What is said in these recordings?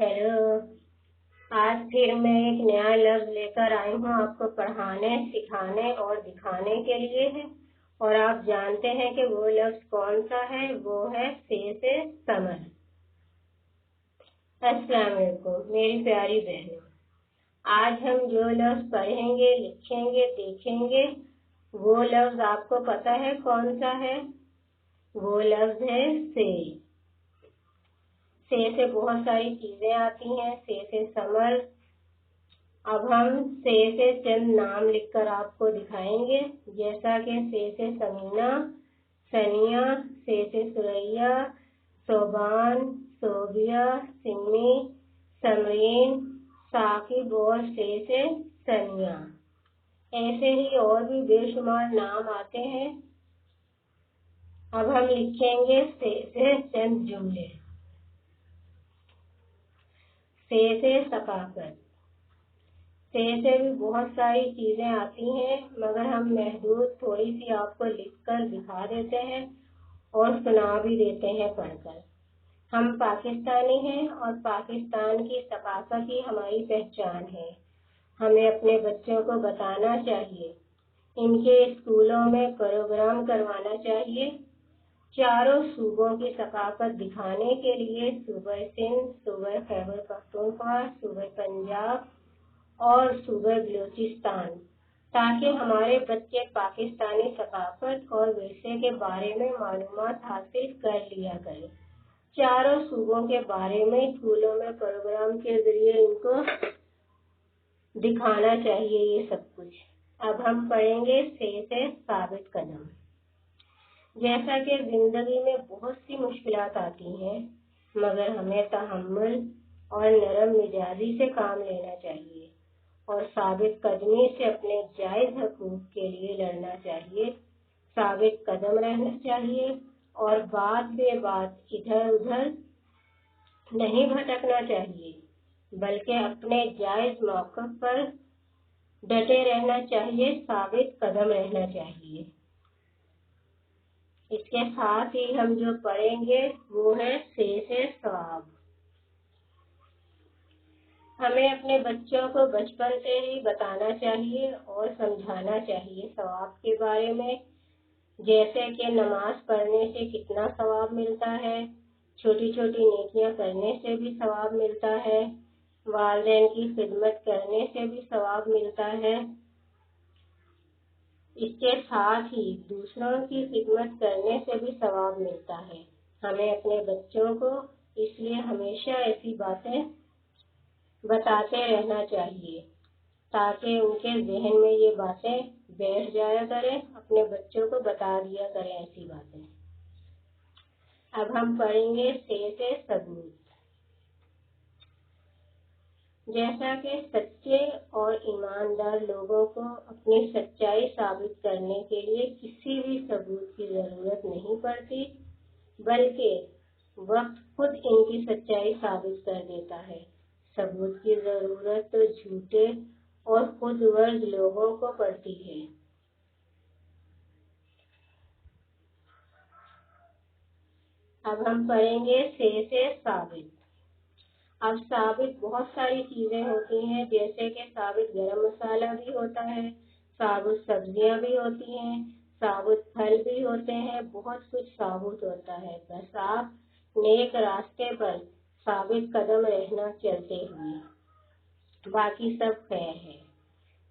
Hello, आज फिर मैं एक नया लफ्ज लेकर आई हूँ आपको पढ़ाने, सिखाने और दिखाने के लिए है। और आप जानते हैं कि वो लफ्ज कौन सा है? वो है से समझ। अस्सलाम वालेकुम मेरी प्यारी बहनों, आज हम जो लफ्ज पढ़ेंगे, लिखेंगे, देखेंगे, वो लफ्ज आपको पता है कौन सा है? वो लफ्ज है से बहुत सारी चीजें आती हैं। से समर। अब हम से चंद नाम लिखकर आपको दिखाएंगे, जैसा कि से समीना, सनिया, से सुरैया, सोबान, सोबिया, सिमी, समरीन, साकिब और से सनिया। ऐसे ही और भी बेशुमार नाम आते हैं। अब हम लिखेंगे से चंद जुमले। से सकाफत। से भी बहुत सारी चीजें आती हैं, मगर हम महदूद थोड़ी सी आपको लिखकर दिखा देते हैं और सुना भी देते हैं पढ़कर। हम पाकिस्तानी हैं और पाकिस्तान की सकाफत ही हमारी पहचान है। हमें अपने बच्चों को बताना चाहिए, इनके स्कूलों में प्रोग्राम करवाना चाहिए। चारों सूबों की सकाफत दिखाने के लिए सूबा सिंध, सूबा खैबर पख्तूनख्वा, सूबा पंजाब और सूबा बलूचिस्तान, ताकि हमारे बच्चे पाकिस्तानी सकाफत और विरसे के बारे में मालूमात हासिल कर लिया करें। चारों सूबों के बारे में स्कूलों में प्रोग्राम के जरिए इनको दिखाना चाहिए ये सब कुछ। अब हम पढ़ेंगे से साबित कदम। जैसा कि जिंदगी में बहुत सी मुश्किलात आती हैं, मगर हमें तहम्मुल और नरम मिजाजी से काम लेना चाहिए और साबित कदमी से अपने जायज हकूक के लिए लड़ना चाहिए। साबित कदम रहना चाहिए और बात बे बात इधर उधर नहीं भटकना चाहिए, बल्कि अपने जायज मौक़िफ़ पर डटे रहना चाहिए, साबित कदम रहना चाहिए। इसके साथ ही हम जो पढ़ेंगे वो है से सवाब। हमें अपने बच्चों को बचपन से ही बताना चाहिए और समझाना चाहिए सवाब के बारे में, जैसे कि नमाज पढ़ने से कितना सवाब मिलता है, छोटी छोटी नेकियां करने से भी सवाब मिलता है, वालिदैन की खिदमत करने से भी सवाब मिलता है। इसके साथ ही दूसरों की खिदमत करने से भी सवाब मिलता है। हमें अपने बच्चों को इसलिए हमेशा ऐसी बातें बताते रहना चाहिए ताकि उनके जहन में ये बातें बैठ जाया करें। अपने बच्चों को बता दिया करें ऐसी बातें। अब हम पढ़ेंगे से सबूत। जैसा कि सच्चे और ईमानदार लोगों को अपनी सच्चाई साबित करने के लिए किसी भी सबूत की जरूरत नहीं पड़ती, बल्कि वक्त खुद इनकी सच्चाई साबित कर देता है। सबूत की जरूरत तो झूठे और खुद वर्ज लोगों को पड़ती है। अब हम पढ़ेंगे से साबित। अब साबित बहुत सारी चीजें होती हैं, जैसे कि साबित गरम मसाला भी होता है, साबुत सब्जियां भी होती हैं, साबुत फल भी होते हैं, बहुत कुछ साबुत होता है। बस आप नेक रास्ते पर साबित कदम रहना चलते हुए, बाकी सब खैर है।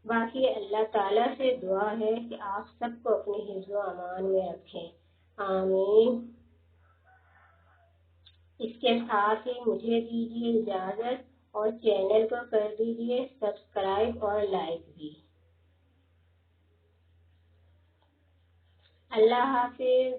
बाकी अल्लाह ताला से दुआ है कि आप सबको अपने हिफ्ज़ व अमान में रखें। आमीन। इसके साथ ही मुझे दीजिए इजाजत और चैनल को कर दीजिए सब्सक्राइब और लाइक भी। अल्लाह हाफिज।